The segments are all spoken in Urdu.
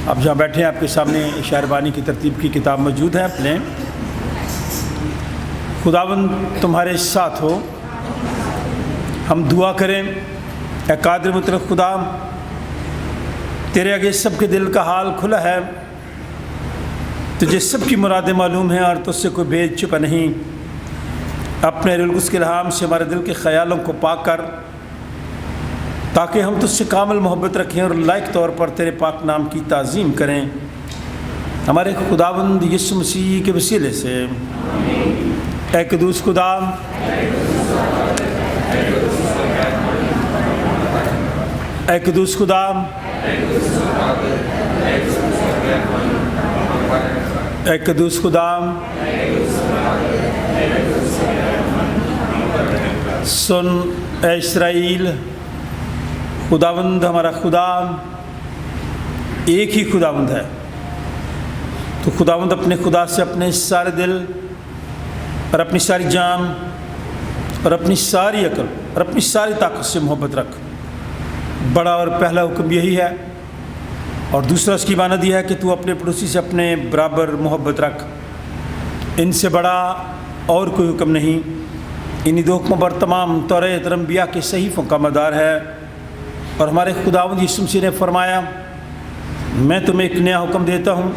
آپ جہاں بیٹھے ہیں آپ کے سامنے شعر بانی کی ترتیب کی کتاب موجود ہے، آپ لیں۔ خداوند تمہارے ساتھ ہو، ہم دعا کریں۔ اے قادر مطلق خدا، تیرے آگے سب کے دل کا حال کھلا ہے، تجھے سب کی مرادیں معلوم ہیں اور تجھ سے کوئی بھید چھپا نہیں۔ اپنے روح القدس کے الہام سے ہمارے دل کے خیالوں کو پاک کر، تاکہ ہم تجھ سے کامل محبت رکھیں اور لائق طور پر تیرے پاک نام کی تعظیم کریں، ہمارے خداوند یسوع مسیح کے وسیلے سے۔ اے قدوس خدا، اے قدوس خدا، اے قدوس خدا، سن اے اسرائیل، خداوند ہمارا خدا ایک ہی خداوند ہے۔ تو خداوند اپنے خدا سے اپنے سارے دل اور اپنی ساری جان اور اپنی ساری عقل اور اپنی ساری طاقت سے محبت رکھ۔ بڑا اور پہلا حکم یہی ہے، اور دوسرا اس کی مانند یہ ہے کہ تو اپنے پڑوسی سے اپنے برابر محبت رکھ۔ ان سے بڑا اور کوئی حکم نہیں۔ انہی دو حکموں پر تمام توریت اور انبیاء کے صحیفوں کا مدار ہے۔ اور ہمارے خداوند یسوع مسیح نے فرمایا، میں تمہیں ایک نیا حکم دیتا ہوں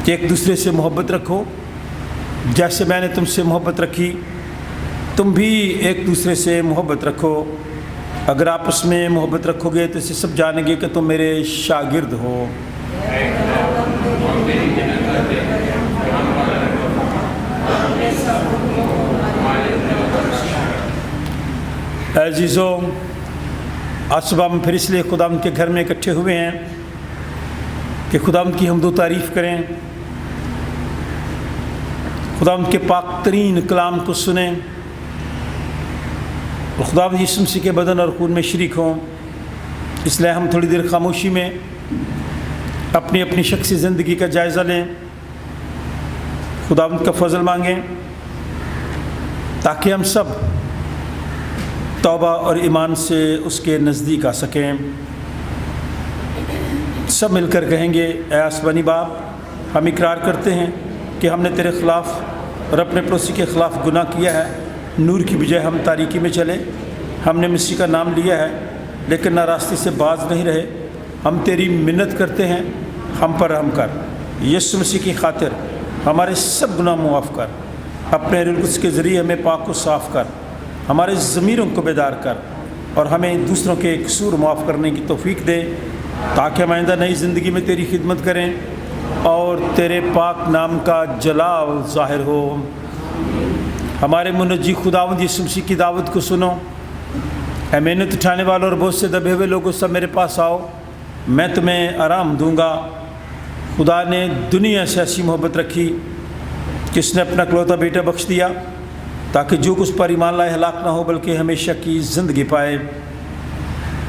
کہ ایک دوسرے سے محبت رکھو، جیسے میں نے تم سے محبت رکھی تم بھی ایک دوسرے سے محبت رکھو۔ اگر آپس میں محبت رکھو گے تو اسے سب جانیں گے کہ تم میرے شاگرد ہو۔ اے عزیزو، آج صبح ہم پھر اس لیے خداوند کے گھر میں اکٹھے ہوئے ہیں کہ خداوند کی حمد و تعریف کریں، خداوند کے پاک ترین کلام کو سنیں اور خداوند یسوع مسیح کے بدن اور خون میں شریک ہوں۔ اس لیے ہم تھوڑی دیر خاموشی میں اپنی اپنی شخصی زندگی کا جائزہ لیں، خداوند کا فضل مانگیں، تاکہ ہم سب توبہ اور ایمان سے اس کے نزدیک آ سکیں۔ سب مل کر کہیں گے، اے آسمانی باپ، ہم اقرار کرتے ہیں کہ ہم نے تیرے خلاف اور اپنے پڑوسی کے خلاف گناہ کیا ہے۔ نور کی بجائے ہم تاریکی میں چلے، ہم نے مسیح کا نام لیا ہے لیکن نہ راستے سے باز نہیں رہے۔ ہم تیری منت کرتے ہیں، ہم پر رحم کر۔ یسوع مسیح کی خاطر ہمارے سب گناہ معاف کر، اپنے روح القدس کے ذریعے ہمیں پاک و صاف کر، ہمارے ضمیروں کو بیدار کر اور ہمیں دوسروں کے قصور معاف کرنے کی توفیق دے، تاکہ ہم آئندہ نئی زندگی میں تیری خدمت کریں اور تیرے پاک نام کا جلال ظاہر ہو۔ ہمارے منجی خداوند یسوع مسیح کی دعوت کو سنو۔ اے محنت اٹھانے والوں اور بہت سے دبے ہوئے لوگوں، سب میرے پاس آؤ، میں تمہیں آرام دوں گا۔ خدا نے دنیا سے ایسی محبت رکھی کہ اس نے اپنا اکلوتا بیٹا بخش دیا، تاکہ جو کچھ پر ایمان لائے ہلاک نہ ہو بلکہ ہمیشہ کی زندگی پائے۔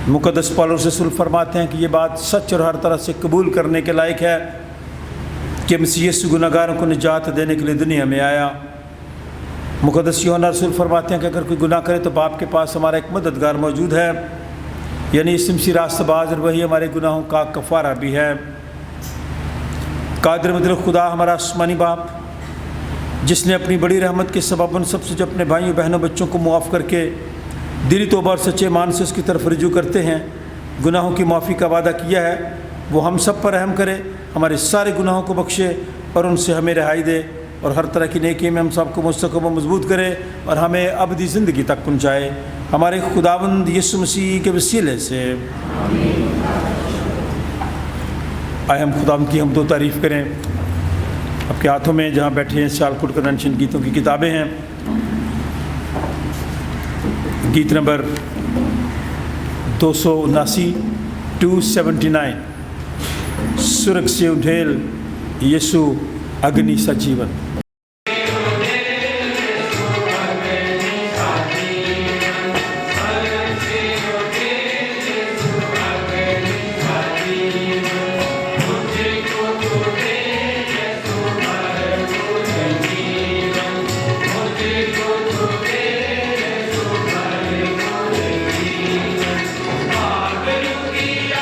مقدس پولس رسول فرماتے ہیں کہ یہ بات سچ اور ہر طرح سے قبول کرنے کے لائق ہے کہ مسیح یسوع گناہگاروں کو نجات دینے کے لیے دنیا میں آیا۔ مقدس یوحنا رسول فرماتے ہیں کہ اگر کوئی گناہ کرے تو باپ کے پاس ہمارا ایک مددگار موجود ہے، یعنی یسوع مسیح راست باز، اور وہی ہمارے گناہوں کا کفارہ بھی ہے۔ قادر مطلق خدا ہمارا آسمانی باپ، جس نے اپنی بڑی رحمت کے سبب ان سب سے جو اپنے بھائیوں بہنوں بچوں کو معاف کر کے دلی توبہ اور سچے ایمان سے اس کی طرف رجوع کرتے ہیں، گناہوں کی معافی کا وعدہ کیا ہے، وہ ہم سب پر رحم کرے، ہمارے سارے گناہوں کو بخشے اور ان سے ہمیں رہائی دے، اور ہر طرح کی نیکی میں ہم سب کو مستحکم و مضبوط کرے اور ہمیں ابدی زندگی تک پہنچائے، ہمارے خداوند یسوع مسیح کے وسیلے سے۔ آئے ہم خداوند کی حمد و تعریف کریں۔ آپ کے ہاتھوں میں جہاں بیٹھے ہیں سیالکوٹ کنونشن گیتوں کی کتابیں ہیں۔ گیت نمبر 279 279، سرگ سے اٹھیل یسوع اگنی سجیون۔ Hallelujah,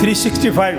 365,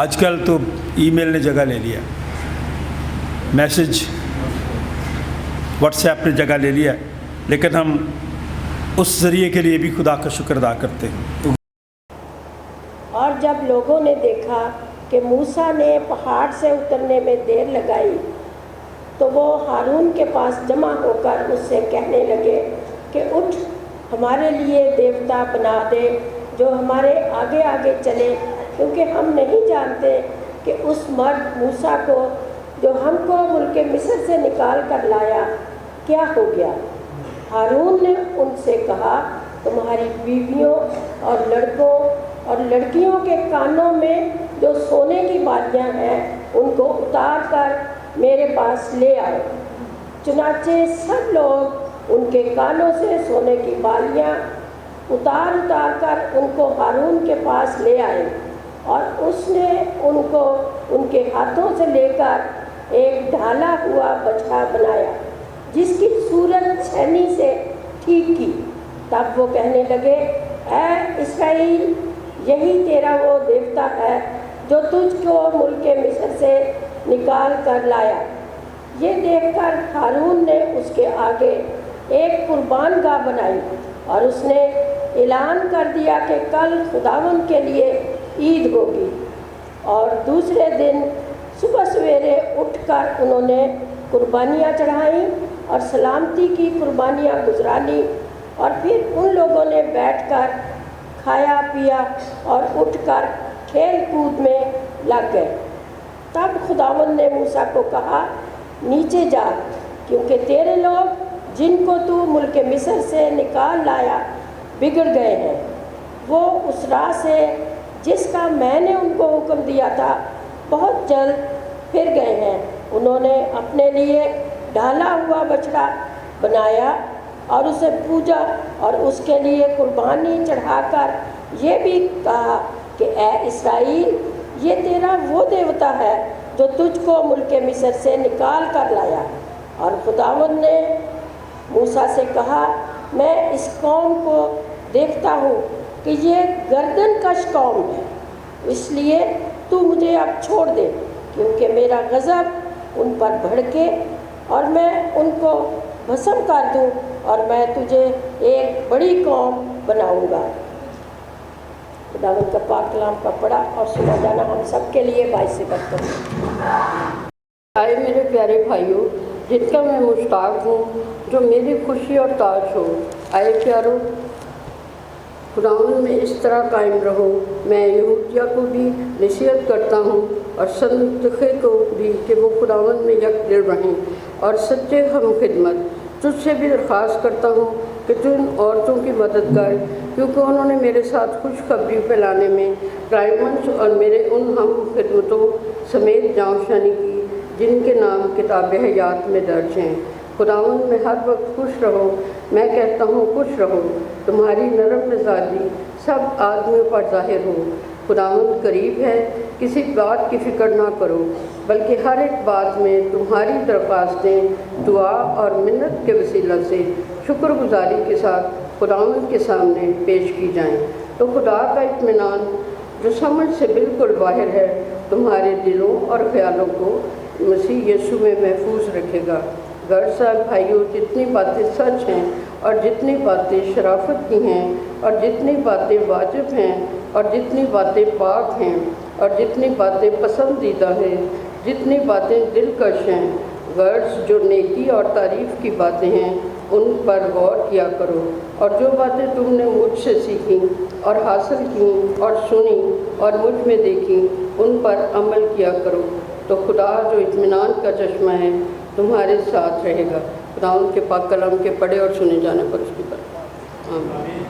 آج کل تو ای میل نے جگہ لے لیا، میسج واٹس ایپ نے جگہ لے لیا، لیکن ہم اس ذریعے کے لیے بھی خدا کا شکر ادا کرتے ہیں۔ اور جب لوگوں نے دیکھا کہ موسیٰ نے پہاڑ سے اترنے میں دیر لگائی تو وہ ہارون کے پاس جمع ہو کر اس سے کہنے لگے کہ اٹھ، ہمارے لیے دیوتا بنا دے جو ہمارے آگے آگے چلے، کیونکہ ہم نہیں جانتے کہ اس مرد موسیٰ کو جو ہم کو ملک مصر سے نکال کر لایا کیا ہو گیا۔ ہارون نے ان سے کہا، تمہاری بیویوں اور لڑکوں اور لڑکیوں کے کانوں میں جو سونے کی بالیاں ہیں ان کو اتار کر میرے پاس لے آئے۔ چنانچہ سب لوگ ان کے کانوں سے سونے کی بالیاں اتار کر ان کو ہارون کے پاس لے آئے، اور اس نے ان کو ان کے ہاتھوں سے لے کر ایک ڈھالا ہوا بچھڑا بنایا جس کی صورت چھینی سے ٹھیک کی۔ تب وہ کہنے لگے، اے اسرائیل، یہی تیرا وہ دیوتا ہے جو تجھ کو ملک مصر سے نکال کر لایا۔ یہ دیکھ کر ہارون نے اس کے آگے ایک قربان گاہ بنائی، اور اس نے اعلان کر دیا کہ کل خداوند کے لیے عید ہوگی۔ اور دوسرے دن صبح سویرے اٹھ کر انہوں نے قربانیاں چڑھائیں اور سلامتی کی قربانیاں گزرانی، اور پھر ان لوگوں نے بیٹھ کر کھایا پیا اور اٹھ کر کھیل کود میں لگ گئے۔ تب خداوند نے موسیٰ کو کہا، نیچے جا، کیونکہ تیرے لوگ جن کو تو ملک مصر سے نکال لایا بگڑ گئے ہیں، وہ اس راہ سے جس کا میں نے ان کو حکم دیا تھا بہت جلد پھر گئے ہیں۔ انہوں نے اپنے لیے ڈھالا ہوا بچڑا بنایا اور اسے پوجا، اور اس کے لیے قربانی چڑھا کر یہ بھی کہا کہ اے اسرائیل، یہ تیرا وہ دیوتا ہے جو تجھ کو ملک مصر سے نکال کر لایا۔ اور خداوند نے موسیٰ سے کہا، میں اس قوم کو دیکھتا ہوں کہ یہ گردن کش قوم ہے، اس لیے تو مجھے اب چھوڑ دے، کیونکہ میرا غضب ان پر بھڑکے اور میں ان کو بھسم کر دوں، اور میں تجھے ایک بڑی قوم بناؤں گا۔ خداوند کا پاک کلام کا پڑھا اور سنا جانا ہم سب کے لیے باعث برکت ہے۔ آئے میرے پیارے بھائیوں، جن کا میں مشتاق ہوں، جو میری خوشی اور تاج ہو، آئے پیارو، خداوند میں اس طرح قائم رہو۔ میں یہودیہ کو بھی نصیحت کرتا ہوں اور سنتخے کو بھی کہ وہ خداوند میں یک دل رہیں اور سچے ہم خدمت۔ تجھ سے بھی درخواست کرتا ہوں کہ تو ان عورتوں کی مدد کر، کیونکہ انہوں نے میرے ساتھ خوشخبری پھیلانے میں کلائمنس اور میرے ان ہم خدمتوں سمیت جان شانی کی جن کے نام کتاب حیات میں درج ہیں۔ خداوند میں ہر وقت خوش رہو۔ میں کہتا ہوں خوش رہو۔ تمہاری نرم مزاجی سب آدمیوں پر ظاہر ہو۔ خداوند قریب ہے، کسی بات کی فکر نہ کرو، بلکہ ہر ایک بات میں تمہاری درخواستیں دعا اور منت کے وسیلہ سے شکر گزاری کے ساتھ خداوند کے سامنے پیش کی جائیں، تو خدا کا اطمینان جو سمجھ سے بالکل باہر ہے تمہارے دلوں اور خیالوں کو مسیح یسوع میں محفوظ رکھے گا۔ غیر صاحب بھائیوں، جتنی باتیں سچ ہیں اور جتنی باتیں شرافت کی ہیں اور جتنی باتیں واجب ہیں اور جتنی باتیں پاک ہیں اور جتنی باتیں پسندیدہ ہیں، جتنی باتیں دلکش ہیں، غرض جو نیکی اور تعریف کی باتیں ہیں، ان پر غور کیا کرو، اور جو باتیں تم نے مجھ سے سیکھیں اور حاصل کیں اور سنی اور مجھ میں دیکھیں، ان پر عمل کیا کرو، تو خدا جو اطمینان کا چشمہ ہے تمہارے ساتھ رہے گا۔ خدا ان کے پاک کلام کے پڑھے اور سنے جانے پر اس کی برکت۔ آمین۔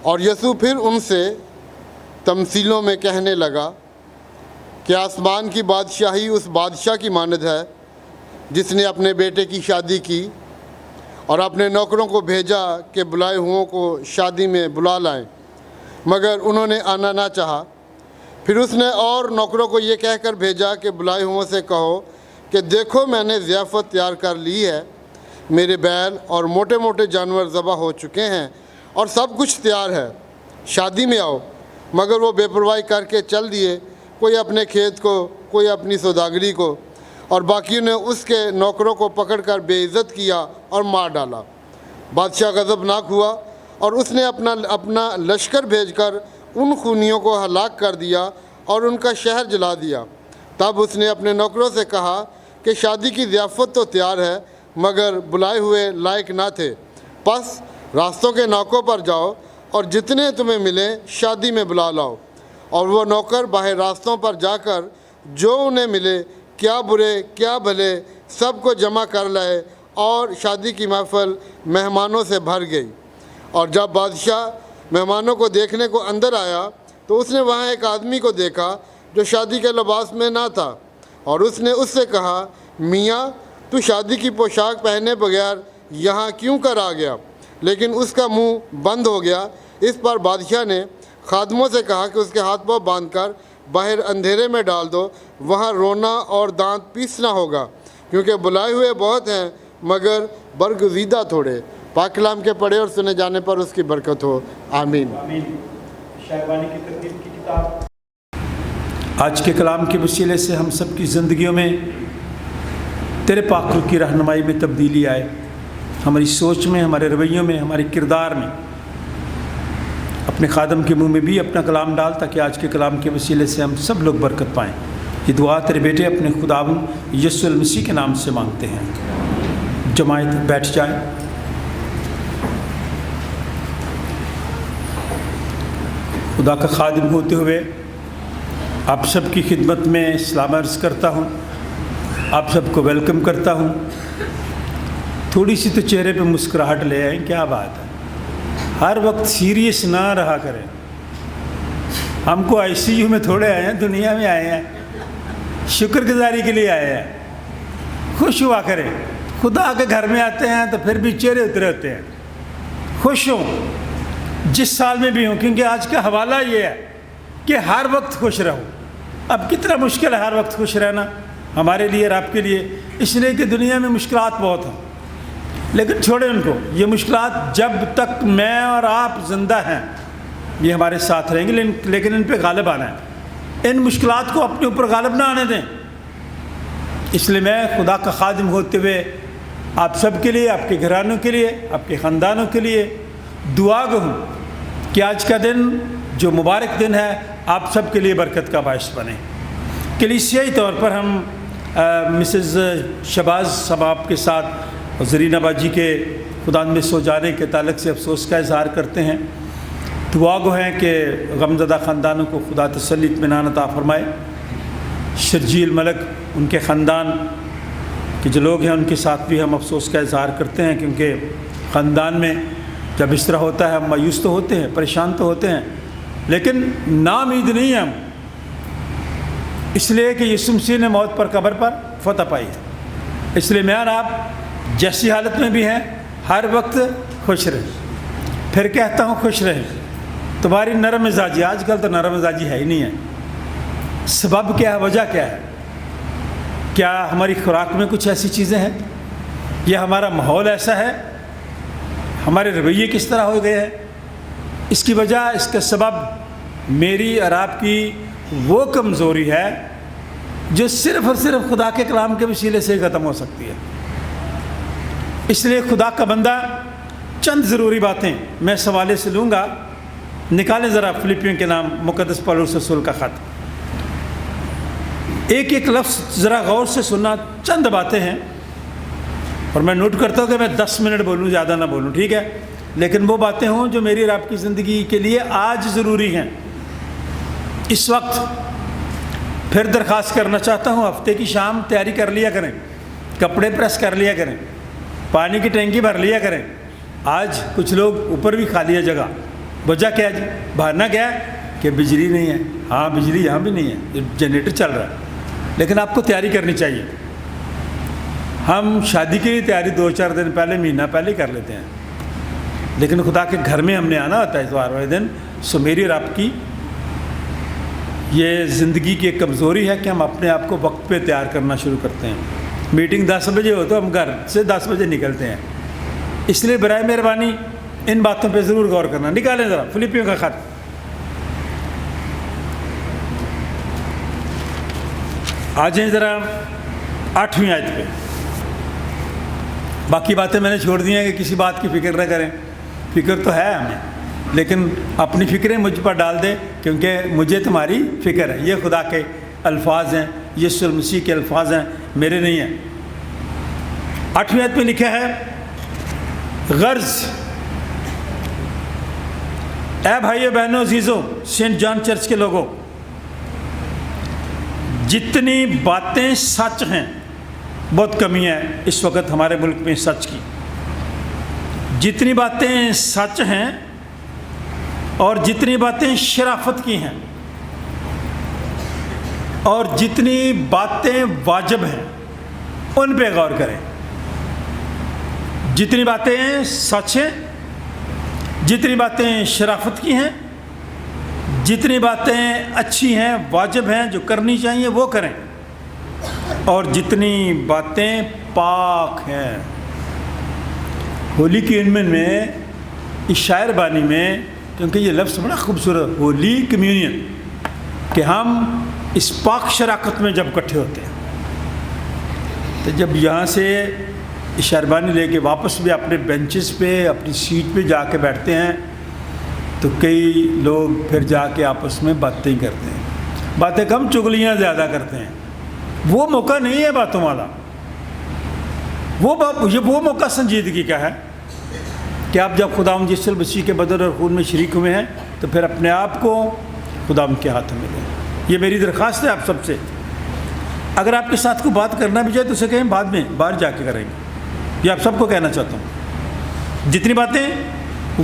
اور یسوع پھر ان سے تمثیلوں میں کہنے لگا کہ آسمان کی بادشاہی اس بادشاہ کی مانند ہے جس نے اپنے بیٹے کی شادی کی اور اپنے نوکروں کو بھیجا کہ بلائے ہوئوں کو شادی میں بلا لائیں، مگر انہوں نے آنا نہ چاہا۔ پھر اس نے اور نوکروں کو یہ کہہ کر بھیجا کہ بلائے ہوئوں سے کہو کہ دیکھو میں نے ضیافت تیار کر لی ہے، میرے بیل اور موٹے موٹے جانور ذبح ہو چکے ہیں اور سب کچھ تیار ہے، شادی میں آؤ۔ مگر وہ بے پرواہی کر کے چل دیے، کوئی اپنے کھیت کو، کوئی اپنی سوداگری کو، اور باقیوں نے اس کے نوکروں کو پکڑ کر بے عزت کیا اور مار ڈالا۔ بادشاہ غضبناک ہوا اور اس نے اپنا لشکر بھیج کر ان خونیوں کو ہلاک کر دیا اور ان کا شہر جلا دیا۔ تب اس نے اپنے نوکروں سے کہا کہ شادی کی ضیافت تو تیار ہے مگر بلائے ہوئے لائق نہ تھے، پس راستوں کے ناکوں پر جاؤ اور جتنے تمہیں ملیں شادی میں بلا لاؤ۔ اور وہ نوکر باہر راستوں پر جا کر جو انہیں ملے، کیا برے کیا بھلے، سب کو جمع کر لائے اور شادی کی محفل مہمانوں سے بھر گئی۔ اور جب بادشاہ مہمانوں کو دیکھنے کو اندر آیا تو اس نے وہاں ایک آدمی کو دیکھا جو شادی کے لباس میں نہ تھا، اور اس نے اس سے کہا، میاں تو شادی کی پوشاک پہنے بغیر یہاں کیوں کر آ گیا؟ لیکن اس کا منہ بند ہو گیا۔ اس پر بادشاہ نے خادموں سے کہا کہ اس کے ہاتھ پاؤں باندھ کر باہر اندھیرے میں ڈال دو، وہاں رونا اور دانت پیسنا ہوگا، کیونکہ بلائے ہوئے بہت ہیں مگر برگزیدہ تھوڑے۔ پاک کلام کے پڑھے اور سنے جانے پر اس کی برکت ہو، آمین۔ شاعربانی کی ترتیب کی کتاب۔ آج کے کلام کے وسیلے سے ہم سب کی زندگیوں میں تیرے پاک روح کی رہنمائی میں تبدیلی آئے، ہماری سوچ میں، ہمارے رویوں میں، ہمارے کردار میں۔ اپنے خادم کے منہ میں بھی اپنا کلام ڈال تاکہ آج کے کلام کے وسیلے سے ہم سب لوگ برکت پائیں۔ یہ دعا تیرے بیٹے اپنے خداوند یسوع المسیح کے نام سے مانگتے ہیں۔ جماعت بیٹھ جائیں۔ خدا کا خادم ہوتے ہوئے آپ سب کی خدمت میں سلام عرض کرتا ہوں، آپ سب کو ویلکم کرتا ہوں۔ تھوڑی سی تو چہرے پہ مسکراہٹ لے آئیں، کیا بات ہے، ہر وقت سیریس نہ رہا کریں۔ ہم کو آئی سی یو میں تھوڑے آئے ہیں، دنیا میں آئے ہیں، شکر گزاری کے لیے آئے ہیں۔ خوش ہوا کریں، خدا کے گھر میں آتے ہیں تو پھر بھی چہرے اترے ہوتے ہیں۔ خوش ہوں جس سال میں بھی ہوں، کیونکہ آج کا حوالہ یہ ہے کہ ہر وقت خوش رہو۔ اب کتنا مشکل ہے ہر وقت خوش رہنا ہمارے لیے اور آپ کے لیے، اس لیے کہ دنیا میں مشکلات بہت ہیں، لیکن چھوڑیں ان کو۔ یہ مشکلات جب تک میں اور آپ زندہ ہیں یہ ہمارے ساتھ رہیں گے، لیکن ان پہ غالب آنا ہے۔ ان مشکلات کو اپنے اوپر غالب نہ آنے دیں۔ اس لیے میں خدا کا خادم ہوتے ہوئے آپ سب کے لیے، آپ کے گھرانوں کے لیے، آپ کے خاندانوں کے لیے دعا گو ہوں کہ آج کا دن جو مبارک دن ہے آپ سب کے لیے برکت کا باعث بنے۔ کلیسیائی طور پر ہم مسز شہباز صاحب کے ساتھ زرینہ باجی کے خداوند میں سو جانے کے تعلق سے افسوس کا اظہار کرتے ہیں۔ دعا گو ہیں کہ غمزدہ خاندانوں کو خدا تسلی اطمینان عطا فرمائے۔ شرجیل ملک، ان کے خاندان کے جو لوگ ہیں ان کے ساتھ بھی ہم افسوس کا اظہار کرتے ہیں، کیونکہ خاندان میں جب اس طرح ہوتا ہے ہم مایوس تو ہوتے ہیں، پریشان تو ہوتے ہیں، لیکن ناامید نہیں ہیں ہم، اس لیے کہ یسوع مسیح نے موت پر قبر پر فتح پائی ہے۔ اس لیے میں اور آپ جیسی حالت میں بھی ہیں ہر وقت خوش رہیں۔ پھر کہتا ہوں خوش رہیں۔ تمہاری نرم مزاجی، آج کل تو نرم مزاجی ہے ہی نہیں ہے۔ سبب کیا ہے، وجہ کیا ہے؟ کیا ہماری خوراک میں کچھ ایسی چیزیں ہیں، یا ہمارا ماحول ایسا ہے، ہمارے رویے کس طرح ہو گئے ہیں؟ اس کی وجہ، اس کا سبب میری اور آپ کی وہ کمزوری ہے جو صرف اور صرف خدا کے کلام کے وسیلے سے ختم ہو سکتی ہے۔ اس لیے خدا کا بندہ چند ضروری باتیں میں اس حوالے سے لوں گا۔ نکالیں ذرا فلپیوں کے نام مقدس پولس رسول کا خط، ایک ایک لفظ ذرا غور سے سننا۔ چند باتیں ہیں اور میں نوٹ کرتا ہوں کہ میں 10 منٹ بولوں، زیادہ نہ بولوں، ٹھیک ہے؟ لیکن وہ باتیں ہوں جو میری اور آپ کی زندگی کے لیے آج ضروری ہیں، اس وقت۔ پھر درخواست کرنا چاہتا ہوں، ہفتے کی شام تیاری کر لیا کریں، کپڑے پریس کر لیا کریں، پانی کی ٹینکی بھر لیا کریں۔ آج کچھ لوگ اوپر بھی خالی ہے جگہ، وجہ کیا ہے جی؟ بہانا کیا ہے کہ بجلی نہیں ہے. ہاں بجلی یہاں بھی نہیں ہے, جنریٹر چل رہا ہے, لیکن آپ کو تیاری کرنی چاہیے. ہم شادی کے لیے تیاری 2-4 دن پہلے, مہینہ پہلے کر لیتے ہیں, لیکن خدا کے گھر میں ہم نے آنا ہوتا ہے اتوار والے دن. سو میری اور آپ کی یہ زندگی کی ایک کمزوری ہے کہ ہم اپنے آپ کو وقت پہ تیار کرنا شروع کرتے ہیں. میٹنگ 10 بجے ہو تو ہم گھر سے 10 بجے نکلتے ہیں. اس لیے برائے مہربانی ان باتوں پہ ضرور غور کرنا. نکالیں ذرا فلپیوں کا خط, آ جائیں ذرا 8ویں آیت پہ. باقی باتیں میں نے چھوڑ دی ہیں کہ کسی بات کی فکر نہ کریں. فکر تو ہے ہمیں, لیکن اپنی فکریں مجھ پر ڈال دیں, کیونکہ مجھے تمہاری فکر ہے. یہ خدا کے الفاظ ہیں, یسوع المسیح کے الفاظ ہیں, میرے نہیں ہیں. 8ویں آیت میں لکھا ہے غرض. اے بھائیو بہنوں عزیزوں, سینٹ جان چرچ کے لوگوں, جتنی باتیں سچ ہیں, بہت کمی ہے اس وقت ہمارے ملک میں سچ کی, جتنی باتیں سچ ہیں اور جتنی باتیں شرافت کی ہیں اور جتنی باتیں واجب ہیں ان پہ غور کریں. جتنی باتیں سچ ہیں, جتنی باتیں شرافت کی ہیں, جتنی باتیں اچھی ہیں, واجب ہیں, جو کرنی چاہیے وہ کریں, اور جتنی باتیں پاک ہیں. ہولی کمیونین میں, اس شاعر بانی میں, کیونکہ یہ لفظ بڑا خوبصورت, ہولی کمیونین, کہ ہم اس پاک شراکت میں جب اکٹھے ہوتے ہیں, تو جب یہاں سے شاعر بانی لے کے واپس بھی اپنے بینچز پہ, اپنی سیٹ پہ جا کے بیٹھتے ہیں, تو کئی لوگ پھر جا کے آپس میں باتیں کرتے ہیں. باتیں کم, چغلیاں زیادہ کرتے ہیں. وہ موقع نہیں ہے باتوں والا. وہ موقع سنجیدگی کا ہے کہ آپ جب خداوند یسوع مسیح کے بدن اور خون میں شریک ہوئے ہیں تو پھر اپنے آپ کو خداوند کے ہاتھ میں دیں. یہ میری درخواست ہے آپ سب سے. اگر آپ کے ساتھ کوئی بات کرنا بھی چاہے تو اسے کہیں بعد میں, باہر جا کے کریں گے. یہ آپ سب کو کہنا چاہتا ہوں. جتنی باتیں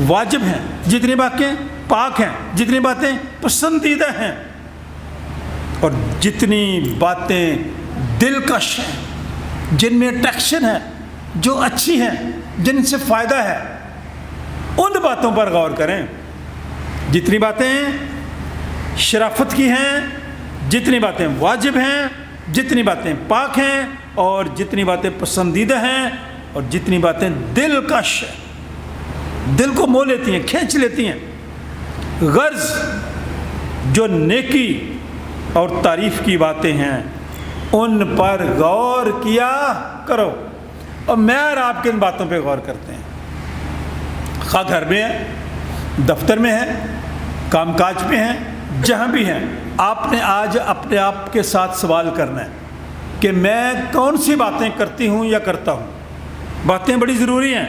واجب ہیں, جتنی باتیں پاک ہیں, جتنی باتیں پسندیدہ ہیں, اور جتنی باتیں دلکش ہیں, جن میں اٹریکشن ہے, جو اچھی ہیں, جن سے فائدہ ہے, ان باتوں پر غور کریں. جتنی باتیں شرافت کی ہیں, جتنی باتیں واجب ہیں, جتنی باتیں پاک ہیں, اور جتنی باتیں پسندیدہ ہیں, اور جتنی باتیں دلکش ہیں, دل کو مو لیتی ہیں, کھینچ لیتی ہیں. غرض جو نیکی اور تعریف کی باتیں ہیں ان پر غور کیا کرو. اور میں اور آپ کے ان باتوں پہ غور کرتے ہیں, خواہ گھر میں ہیں, دفتر میں ہیں, کام کاج پہ ہیں, جہاں بھی ہیں. آپ نے آج اپنے آپ کے ساتھ سوال کرنا ہے کہ میں کون سی باتیں کرتی ہوں یا کرتا ہوں. باتیں بڑی ضروری ہیں.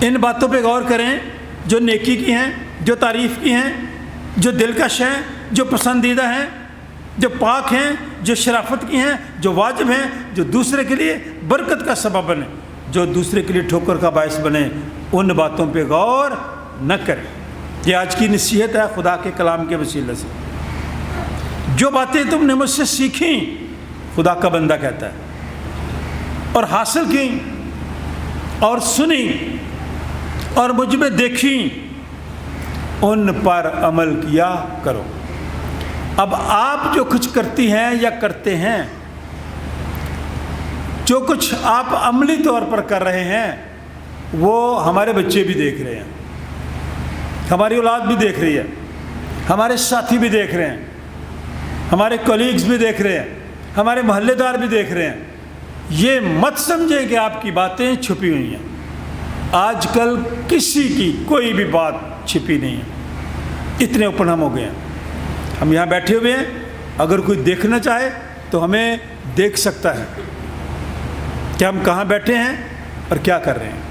ان باتوں پہ غور کریں جو نیکی کی ہیں, جو تعریف کی ہیں, جو دلکش ہیں, جو پسندیدہ ہیں, جو پاک ہیں, جو شرافت کی ہیں, جو واجب ہیں, جو دوسرے کے لیے برکت کا سبب بنے, جو دوسرے کے لیے ٹھوکر کا باعث بنے. ان باتوں پہ غور نہ کریں. یہ آج کی نصیحت ہے خدا کے کلام کے وسیلے سے. جو باتیں تم نے مجھ سے سیکھیں, خدا کا بندہ کہتا ہے, اور حاصل کی اور سنی اور مجھ میں دیکھیں, ان پر عمل کیا کرو. اب آپ جو کچھ کرتی ہیں یا کرتے ہیں, جو کچھ آپ عملی طور پر کر رہے ہیں, وہ ہمارے بچے بھی دیکھ رہے ہیں, ہماری اولاد بھی دیکھ رہی ہے, ہمارے ساتھی بھی دیکھ رہے ہیں, ہمارے کولیگز بھی دیکھ رہے ہیں, ہمارے محلے دار بھی دیکھ رہے ہیں. یہ مت سمجھیں کہ آپ کی باتیں چھپی ہوئی ہیں. آج کل کسی کی کوئی بھی بات چھپی نہیں ہے, اتنے اوپن ہم ہو گئے ہیں. ہم یہاں بیٹھے ہوئے ہیں, اگر کوئی دیکھنا چاہے تو ہمیں دیکھ سکتا ہے کہ ہم کہاں بیٹھے ہیں اور کیا کر رہے ہیں.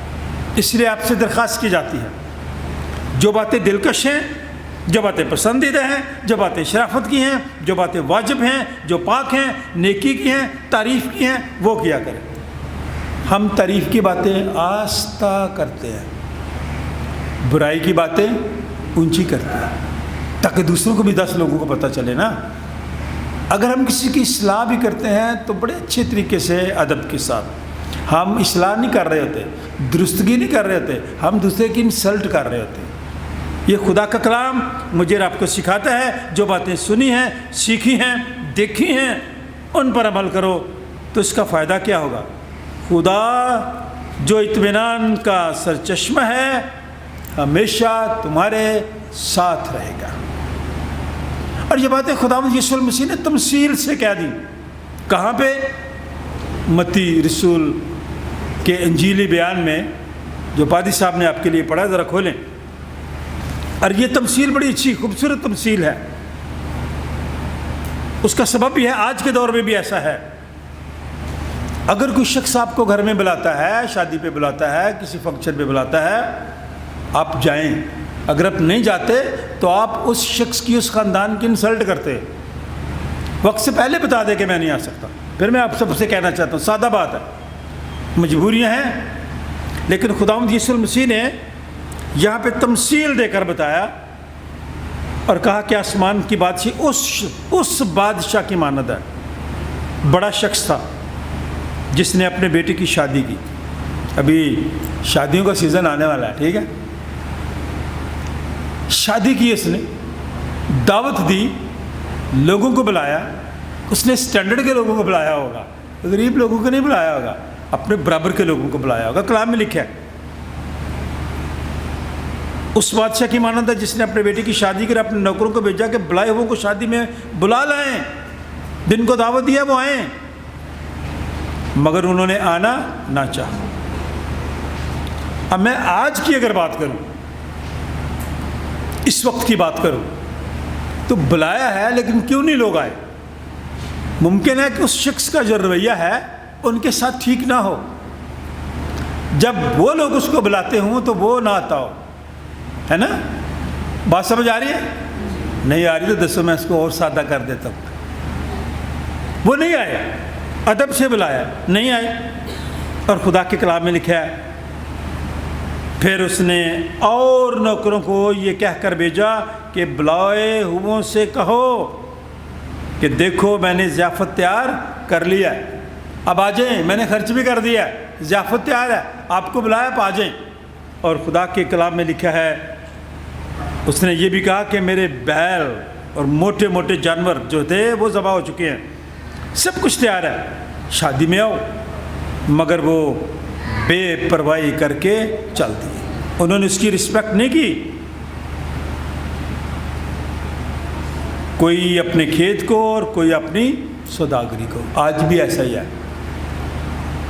اس لیے آپ سے درخواست کی جاتی ہے, جو باتیں دلکش ہیں, جو باتیں پسندیدہ ہیں, جو باتیں شرافت کی ہیں, جو باتیں واجب ہیں, جو پاک ہیں, نیکی کی ہیں, تعریف کی ہیں, وہ کیا کریں. ہم تعریف کی باتیں آہستہ کرتے ہیں, برائی کی باتیں اونچی کرتے ہیں تاکہ دوسروں کو بھی 10 لوگوں کو پتہ چلے نا۔ اگر ہم کسی کی اصلاح بھی کرتے ہیں تو بڑے اچھے طریقے سے ادب کے ساتھ، ہم اصلاح نہیں کر رہے ہوتے، درستگی نہیں کر رہے ہوتے، ہم دوسرے کی انسلٹ کر رہے ہوتے ہیں۔ یہ خدا کا کلام مجھے آپ کو سکھاتا ہے، جو باتیں سنی ہیں، سیکھی ہیں، دیکھی ہیں، ان پر عمل کرو تو اس کا فائدہ کیا ہوگا؟ خدا جو اطمینان کا سرچشمہ ہے ہمیشہ تمہارے ساتھ رہے گا۔ اور یہ باتیں خداوند یسوع المسیح نے تمثیل سے کہہ دی۔ کہاں پہ؟ متی رسول کے انجیلی بیان میں، جو پادری صاحب نے آپ کے لیے پڑھا، ذرا کھولیں۔ اور یہ تمثیل بڑی اچھی خوبصورت تمثیل ہے۔ اس کا سبب بھی ہے، آج کے دور میں بھی ایسا ہے۔ اگر کوئی شخص آپ کو گھر میں بلاتا ہے، شادی پہ بلاتا ہے، کسی فنکشن پہ بلاتا ہے، آپ جائیں۔ اگر آپ نہیں جاتے تو آپ اس شخص کی، اس خاندان کی انسلٹ کرتے۔ وقت سے پہلے بتا دے کہ میں نہیں آ سکتا۔ پھر میں آپ سب سے کہنا چاہتا ہوں، سادہ بات ہے، مجبوریاں ہیں، لیکن خداوند یسوع المسیح نے یہاں پہ تمثیل دے کر بتایا اور کہا کہ آسمان کی بادشاہی اس بادشاہ کی مانند ہے۔ بڑا شخص تھا جس نے اپنے بیٹے کی شادی کی۔ ابھی شادیوں کا سیزن آنے والا ہے، ٹھیک ہے؟ شادی کی، اس نے دعوت دی، لوگوں کو بلایا۔ اس نے اسٹینڈرڈ کے لوگوں کو بلایا ہوگا، غریب لوگوں کو نہیں بلایا ہوگا، اپنے برابر کے لوگوں کو بلایا ہوگا۔ کلام میں لکھا ہے اس بادشاہ کی مانند ہے جس نے اپنے بیٹے کی شادی کر اپنے نوکروں کو بھیجا کہ بلائے ہوئے کو شادی میں بلا لائیں، جن کو دعوت دیا وہ آئیں، مگر انہوں نے آنا نہ چاہا۔ اب میں آج کی اگر بات کروں، اس وقت کی بات کروں، تو بلایا ہے لیکن کیوں نہیں لوگ آئے؟ ممکن ہے کہ اس شخص کا جو رویہ ہے ان کے ساتھ ٹھیک نہ ہو۔ جب وہ لوگ اس کو بلاتے ہوں تو وہ نہ آتا ہو، ہے نا؟ بات سمجھ آ رہی ہے؟ نہیں آ رہی تو دسو، میں اس کو اور سادہ کر دیتا ہوں۔ وہ نہیں آئے، ادب سے بلایا، نہیں آئے، اور خدا کے کلام میں لکھا ہے پھر اس نے اور نوکروں کو یہ کہہ کر بھیجا کہ بلائے ہوئوں سے کہو کہ دیکھو میں نے ضیافت تیار کر لیا ہے، اب آ جائیں، میں نے خرچ بھی کر دیا ہے، ضیافت تیار ہے، آپ کو بلایا، آپ آ جائیں۔ اور خدا کے کلام میں لکھا ہے اس نے یہ بھی کہا کہ میرے بیل اور موٹے موٹے جانور جو تھے وہ ذبح ہو چکے ہیں، سب کچھ تیار ہے، شادی میں آؤ۔ مگر وہ بے پرواہی کر کے چل دیے، انہوں نے اس کی رسپیکٹ نہیں کی۔ کوئی اپنے کھیت کو اور کوئی اپنی سوداگری کو۔ آج بھی ایسا ہی ہے،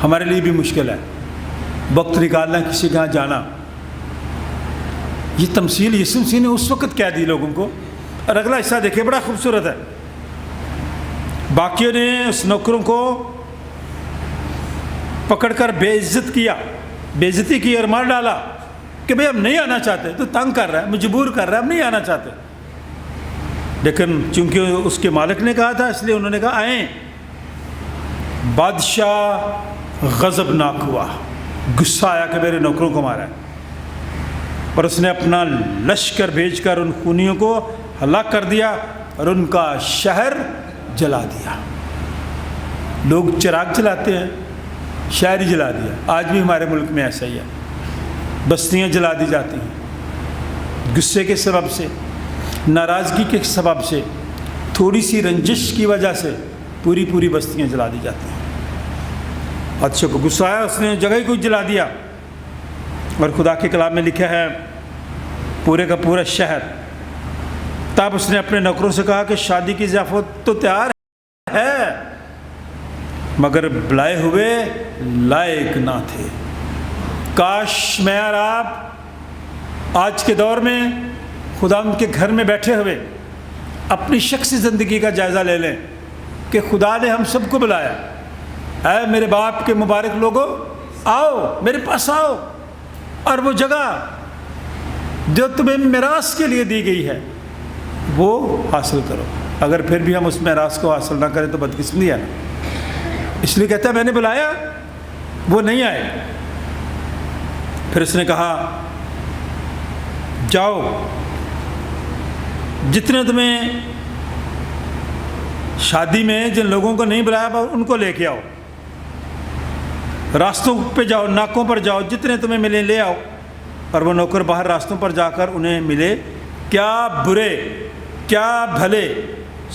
ہمارے لیے بھی مشکل ہے وقت نکالنا، کسی کے یہاں جانا۔ یہ تمثیل یسوع مسیح نے اس وقت کہہ دی لوگوں کو۔ اور اگلا حصہ دیکھیں، بڑا خوبصورت ہے۔ باقیوں نے اس نوکروں کو پکڑ کر بے عزت کیا، بے عزتی کی اور مار ڈالا کہ بھئی ہم نہیں آنا چاہتے، تو تنگ کر رہا ہے، مجبور کر رہا ہے، ہم نہیں آنا چاہتے۔ لیکن چونکہ اس کے مالک نے کہا تھا، اس لیے انہوں نے کہا آئیں۔ بادشاہ غضبناک ہوا، غصہ آیا کہ میرے نوکروں کو مارا ہے، اور اس نے اپنا لشکر بھیج کر ان خونیوں کو ہلاک کر دیا اور ان کا شہر جلا دیا۔ لوگ چراغ جلاتے ہیں، شہر ہی جلا دیا۔ آج بھی ہمارے ملک میں ایسا ہی ہے، بستیاں جلا دی جاتی ہیں، غصے کے سبب سے، ناراضگی کے سبب سے، تھوڑی سی رنجش کی وجہ سے پوری بستیاں جلا دی جاتی ہیں۔ بادشاہ کو غصہ آیا، اس نے جگہ ہی کچھ جلا دیا۔ اور خدا کے کلام میں لکھا ہے پورے کا پورا شہر۔ تب اس نے اپنے نوکروں سے کہا کہ شادی کی ضیافت تو تیار ہے، مگر بلائے ہوئے لائق نہ تھے۔ کاش میں اور آپ آج کے دور میں خدا ان کے گھر میں بیٹھے ہوئے اپنی شخصی زندگی کا جائزہ لے لیں کہ خدا نے ہم سب کو بلایا، اے میرے باپ کے مبارک لوگوں، آؤ میرے پاس آؤ، اور وہ جگہ جو تمہیں میراث کے لیے دی گئی ہے وہ حاصل کرو۔ اگر پھر بھی ہم اس میراث کو حاصل نہ کریں تو بدقسمتی ہے نا۔ اس لیے کہتا ہے میں نے بلایا، وہ نہیں آئے۔ پھر اس نے کہا جاؤ جتنے تمہیں شادی میں جن لوگوں کو نہیں بلایا ان کو لے کے آؤ، راستوں پہ جاؤ، ناکوں پر جاؤ، جتنے تمہیں ملے لے آؤ۔ اور وہ نوکر باہر راستوں پر جا کر انہیں ملے، کیا برے کیا بھلے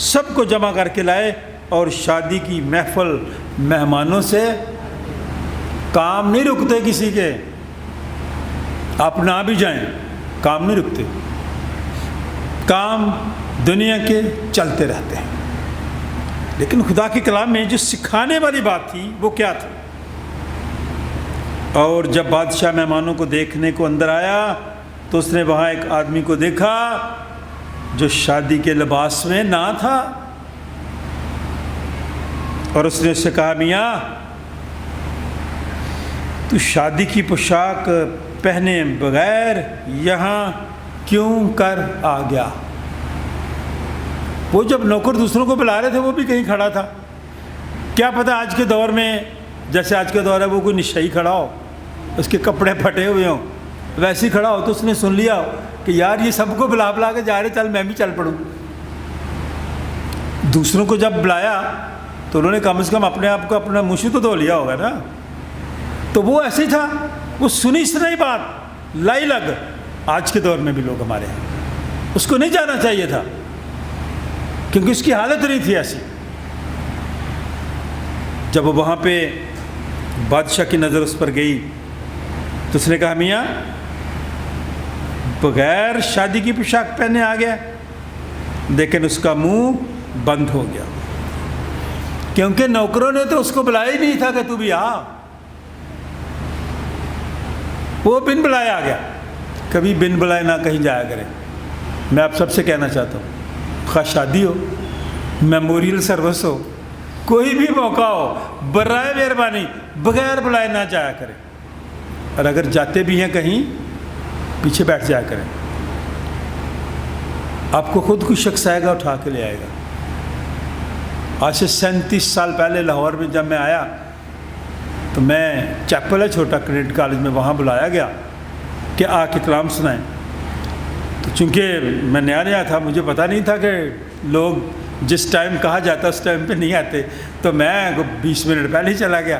سب کو جمع کر کے لائے، اور شادی کی محفل مہمانوں سے کام نہیں رکتے کسی کے، آپ نہ بھی جائیں کام نہیں رکتے، کام دنیا کے چلتے رہتے ہیں۔ لیکن خدا کے کلام میں جو سکھانے والی بات تھی وہ کیا تھی؟ اور جب بادشاہ مہمانوں کو دیکھنے کو اندر آیا تو اس نے وہاں ایک آدمی کو دیکھا جو شادی کے لباس میں نہ تھا، اور اس نے اس سے کہا، میاں تو شادی کی پوشاک پہنے بغیر یہاں کیوں کر آ گیا؟ وہ جب نوکر دوسروں کو بلا رہے تھے وہ بھی کہیں کھڑا تھا، کیا پتہ آج کے دور میں جیسے آج کا دور ہے وہ کوئی نشئی کھڑا ہو، اس کے کپڑے پھٹے ہوئے ہوں، ویسے ہی کھڑا ہو تو اس نے سن لیا ہو کہ یار یہ سب کو بلا کے جا رہے، چل میں بھی چل پڑوں۔ دوسروں کو جب بلایا تو انہوں نے کم سے کم اپنے آپ کو اپنا منہ تو دھو لیا ہوگا نا۔ تو وہ ایسے ہی تھا، وہ سنی سنائی بات لائی لگ آج کے دور میں بھی لوگ ہمارے ہیں، اس کو نہیں جانا چاہیے تھا کیونکہ اس کی حالت نہیں تھی ایسی۔ جب وہ وہاں پہ بادشاہ کی نظر اس پر گئی تو اس نے کہا، میاں بغیر شادی کی پوشاک پہنے آ گیا، لیکن اس کا منہ بند ہو گیا کیونکہ نوکروں نے تو اس کو بلایا ہی نہیں تھا کہ تو بھی آ، وہ بن بلائے آ گیا۔ کبھی بن بلائے نہ کہیں جایا کرے۔ میں آپ سب سے کہنا چاہتا ہوں، خواہ شادی ہو، میموریل سروس ہو، کوئی بھی موقع ہو، برائے مہربانی بغیر بلائے نہ جایا کریں، اور اگر جاتے بھی ہیں کہیں پیچھے بیٹھ جایا کریں، آپ کو خود کوئی شخص آئے گا اٹھا کے لے آئے گا۔ آج سے 37 سال پہلے لاہور میں جب میں آیا تو میں چیپل ہے چھوٹا کریڈٹ کالج میں، وہاں بلایا گیا کہ آ کے کلام سنائیں۔ تو چونکہ میں نیا تھا، مجھے پتہ نہیں تھا کہ لوگ جس ٹائم کہا جاتا اس ٹائم پہ نہیں آتے، تو میں 20 منٹ پہلے ہی چلا گیا۔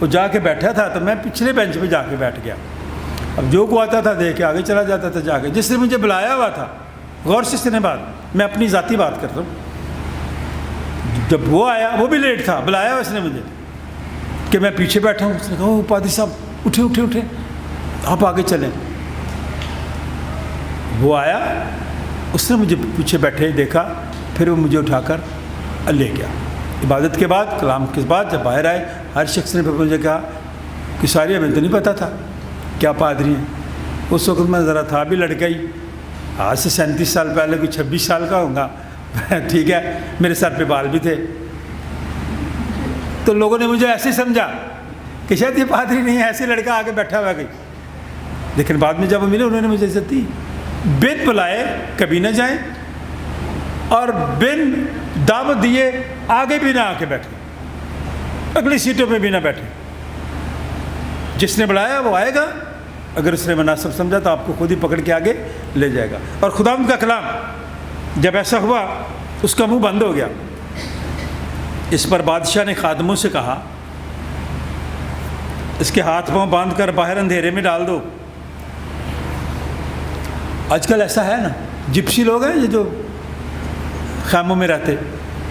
وہ جا کے بیٹھا تھا تو میں پچھلے بینچ پہ جا کے بیٹھ گیا۔ اب جو کو آتا تھا دیکھ کے آگے چلا جاتا تھا جا کے، جس نے مجھے بلایا ہوا تھا۔ غور سے سنے بات، میں اپنی ذاتی بات کرتا ہوں۔ جب وہ آیا وہ بھی لیٹ تھا، بلایا اس نے مجھے کہ میں پیچھے بیٹھا ہوں، اس نے کہا، او پادری صاحب اٹھے آپ آگے چلیں۔ وہ آیا، اس نے مجھے پیچھے بیٹھے دیکھا، پھر وہ مجھے اٹھا کر لے گیا۔ عبادت کے بعد، کلام کے بعد جب باہر آئے، ہر شخص نے پھر مجھے کہا کہ ساری ہمیں تو نہیں پتہ تھا کیا پادری ہیں۔ اس وقت میں ذرا تھا بھی لڑکا ہی، آج سے 37 سال پہلے، کوئی 26 سال کا ہوں گا، ٹھیک ہے، میرے سر پہ بال بھی تھے۔ تو لوگوں نے مجھے ایسے سمجھا کہ شاید یہ پادری نہیں ہے، ایسے لڑکا آگے بیٹھا ہوا کہیں۔ لیکن بعد میں جب وہ ملے انہوں نے مجھے عزت دی۔ بن بلائے کبھی نہ جائیں، اور بن دعوت دیے آگے بھی نہ آ کے بیٹھیں، اگلی سیٹوں پہ بھی نہ بیٹھیں۔ جس نے بلایا وہ آئے گا، اگر اس نے مناسب سمجھا تو آپ کو خود ہی پکڑ کے آگے لے جائے گا۔ اور خداوند کا کلام جب ایسا ہوا اس کا منہ بند ہو گیا۔ اس پر بادشاہ نے خادموں سے کہا، اس کے ہاتھ پاؤں باندھ کر باہر اندھیرے میں ڈال دو۔ آج کل ایسا ہے نا، جپسی لوگ ہیں یہ جو خیموں میں رہتے،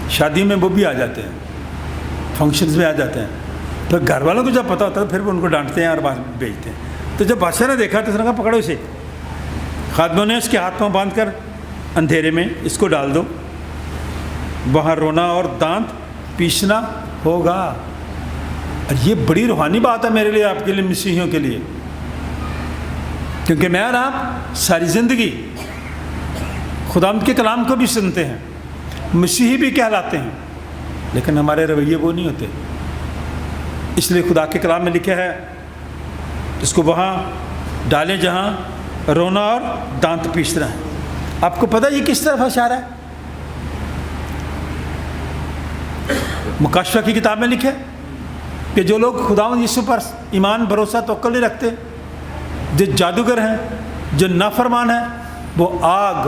شادی میں وہ بھی آ جاتے ہیں، فنکشنز میں آ جاتے ہیں، پھر گھر والوں کو جب پتہ ہوتا ہے پھر وہ ان کو ڈانٹتے ہیں اور بھیجتے ہیں۔ تو جب بادشاہ نے دیکھا تو اس نے کہا، پکڑو اسے۔ خادموں نے اس کے ہاتھ پاؤں باندھ کر اندھیرے میں اس کو ڈال دو، وہاں رونا اور دانت پیسنا ہوگا۔ اور یہ بڑی روحانی بات ہے میرے لیے، آپ کے لیے، مسیحیوں کے لیے، کیونکہ میں اور آپ ساری زندگی خداوند کے کلام کو بھی سنتے ہیں، مسیحی بھی کہلاتے ہیں، لیکن ہمارے رویے وہ نہیں ہوتے۔ اس لیے خدا کے کلام میں لکھا ہے، اس کو وہاں ڈالیں جہاں رونا اور دانت پیسنا ہے۔ آپ کو پتہ یہ کس طرف اشارہ ہے؟ مکاشفہ کی کتاب میں لکھا ہے کہ جو لوگ خداوند یسوع پر ایمان، بھروسہ، توکل نہیں رکھتے، جو جادوگر ہیں، جو نافرمان ہیں، وہ آگ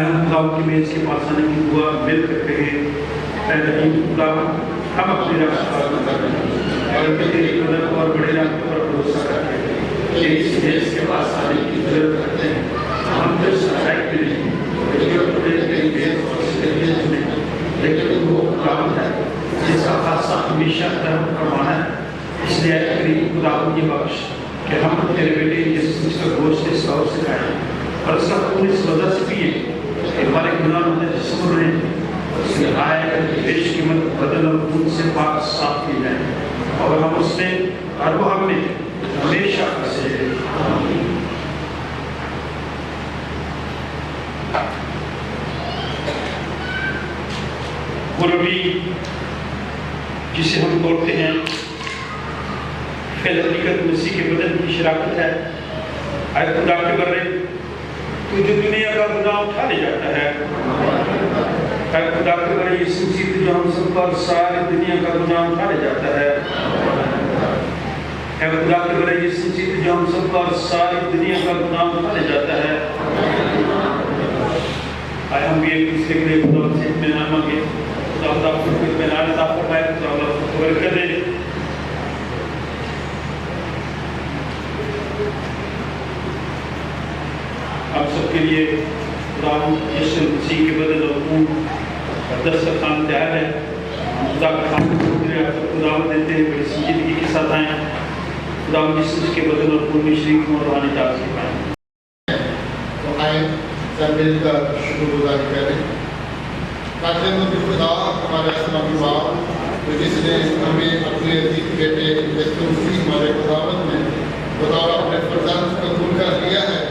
آئے ہم خدا کی میز کے پاس آنے کی دعا مل کر کہیں اے رحیم خدا ہم اپنی راستہ کر رہے ہیں اور تیری مدد اور بڑے رات پر بھروسہ کرتے ہیں کہ اس میز کے پاس آنے کی ضرورت رکھتے ہیں ہم جو سچائی کے لیے لیکن وہ خداوند ہے جس کا خاصہ ہمیشہ درم فرمانا ہے اس لیے قریب خداوند یہ بخش کہ ہم تیرے بیٹے یسوع کا گوشت اس طور سے کھائیں اور اس کا خون اس وجہ سے پیے کہ ہمارے گناہ ہوتے جسم میں اس کے آئے بیش قیمت بدن اور خون سے پاک صاف کی جائیں اور ہم اس میں اور وہ ہم میں ہمیشہ سے قربی جسے ہم توڑتے ہیں فی حقیقت مسیح کے بدن کی شراکت ہے اے خدا کے برے تو جو دنیا کا گناہ اٹھا لے جاتا ہے اے خدا کے برے یسوع مسیح جو ہم سب پر ساری دنیا کا گناہ اٹھا لے جاتا ہے اے خدا کے برے یسوع مسیح جو ہم سب پر ساری دنیا کا گناہ اٹھا لے جاتا ہے آئے ہم بھی ایک دوسرے کے لیے خدا سے اطمینان مانگے خدا کو اطمینان عطا فرمائے خدا کو برکت دے آپ سب کے لیے خدا یسوع مسیح کے بدن اور خون اور دسترخوان تیار ہے خدا کا خاص شکریہ آپ سب خدا دیتے ہیں بڑی سنجیدگی کے ساتھ آئیں خدا یسوع کے بدن اور خون میں شریک ہوں اور روحانی تازگی پائیں تو آئیں سب مل کر شکر گزاری کریں قادر خدا ہمارے آسمانی باپ تو جس نے ہمیں اپنے عزیز بیٹے یسوع مسیح ہمارے خداوند میں بطور اپنے فرزند قبول کر لیا ہے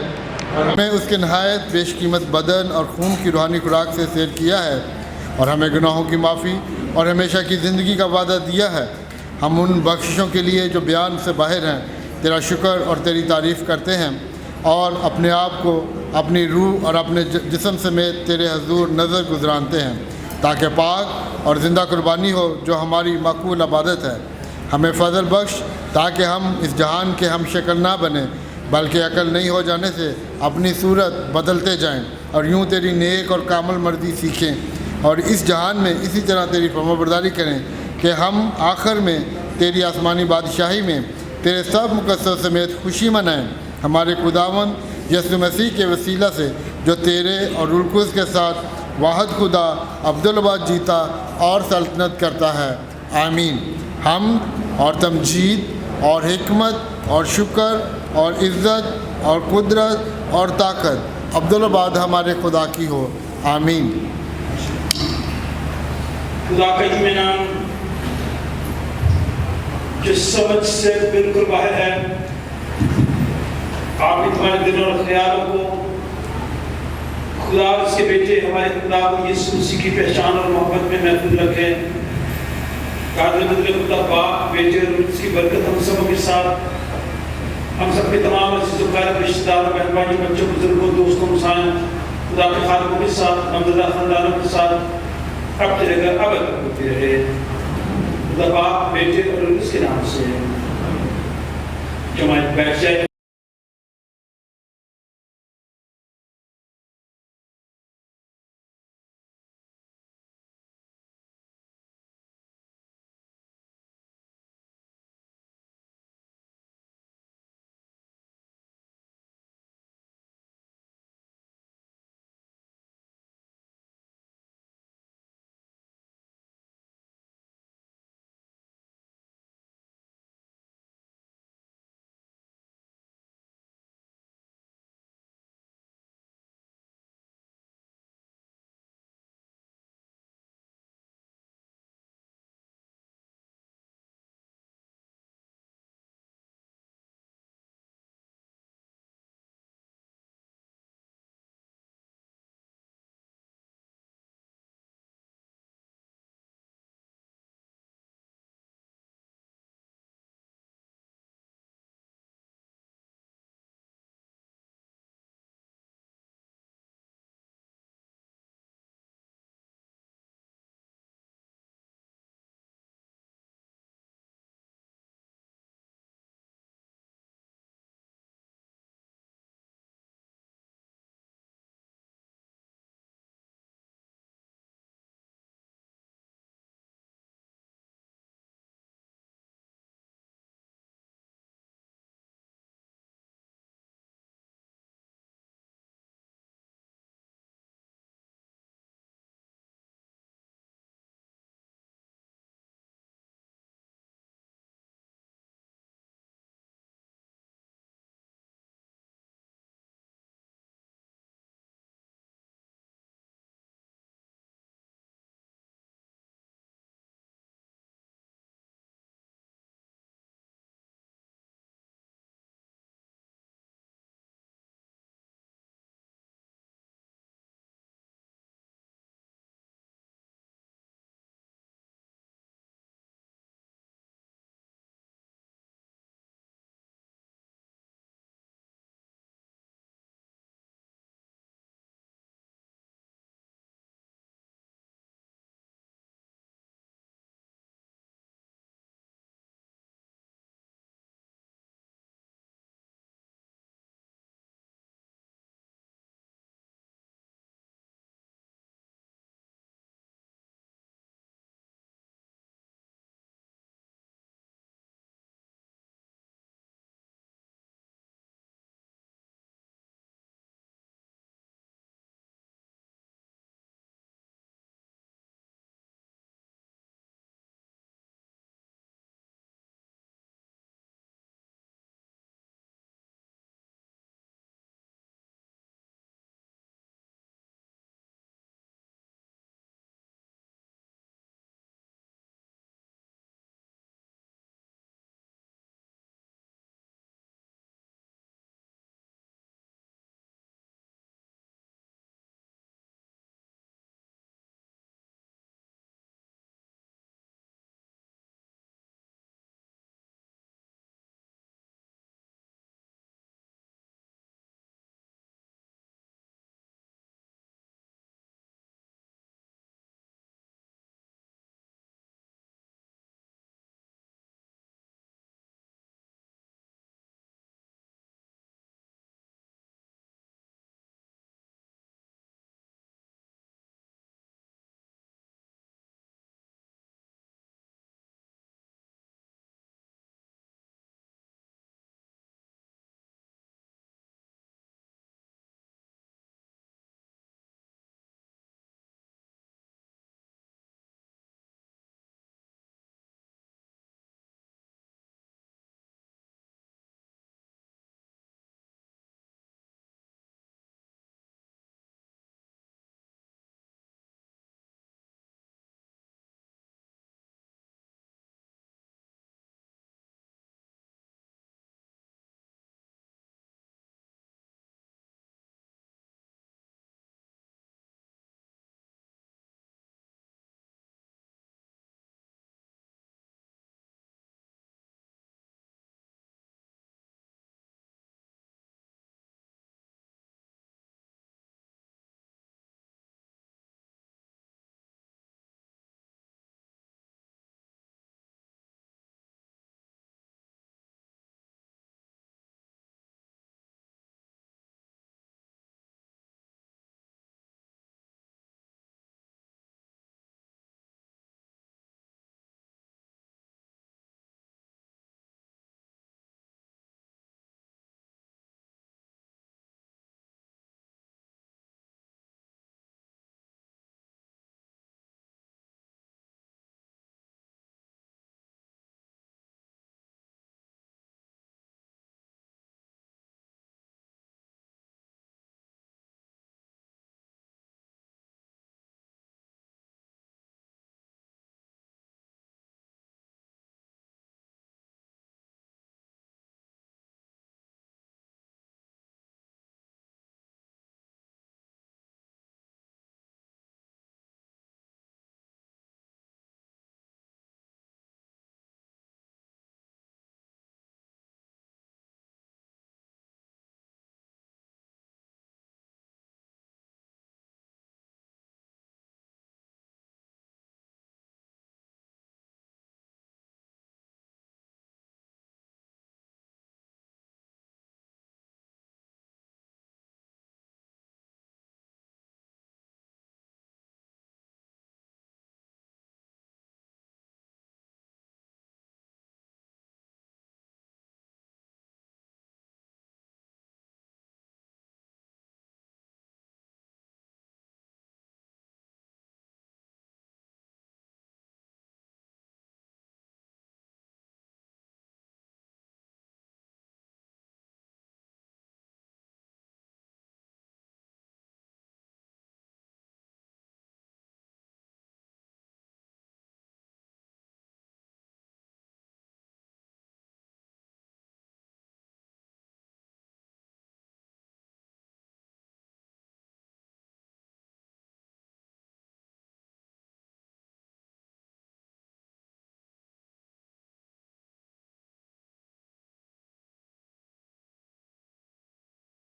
اور ہمیں اس کے نہایت بیش قیمت بدن اور خون کی روحانی خوراک سے سیر کیا ہے اور ہمیں گناہوں کی معافی اور ہمیشہ کی زندگی کا وعدہ دیا ہے ہم ان بخششوں کے لیے جو بیان سے باہر ہیں تیرا شکر اور تیری تعریف کرتے ہیں اور اپنے آپ کو اپنی روح اور اپنے جسم سمیت تیرے حضور نظر گزرانتے ہیں تاکہ پاک اور زندہ قربانی ہو جو ہماری مقبول عبادت ہے ہمیں فضل بخش تاکہ ہم اس جہان کے ہم شکل نہ بنیں بلکہ عقل نہیں ہو جانے سے اپنی صورت بدلتے جائیں اور یوں تیری نیک اور کامل مرضی سیکھیں اور اس جہان میں اسی طرح تیری فرمانبرداری کریں کہ ہم آخر میں تیری آسمانی بادشاہی میں تیرے سب مقصد سمیت خوشی منائیں ہمارے خداوند یسوع مسیح کے وسیلہ سے جو تیرے اور روح القدس کے ساتھ واحد خدا عبدالباد جیتا اور سلطنت کرتا ہے آمین حمد اور تمجید اور حکمت اور شکر اور عزت اور قدرت اور طاقت عبدالباد ہمارے خدا کی ہو آمین خدا کا اطمینان جو سمجھ سے بالکل باہر ہے آپ تمہارے دلوں اور خیالوں کو خدا اور اس کے بیٹے ہمارے خدا یسوع مسیح کی پہچان اور محبت میں محفوظ رکھے قادر خدا باپ بیٹے اور اس کی برکت ہم سب کے ساتھ ہم سب کے تمام عزیز و غیر رشتہ داروں بہن بھائیوں بچوں بزرگوں دوستوں مسائل خدا کے خادموں کے ساتھ نامزدہ خاندانوں کے ساتھ اب تیرے گھر ابد ہوتی رہے خدا باپ بیٹے اور اس کے نام سے جماعت بیٹھ جائے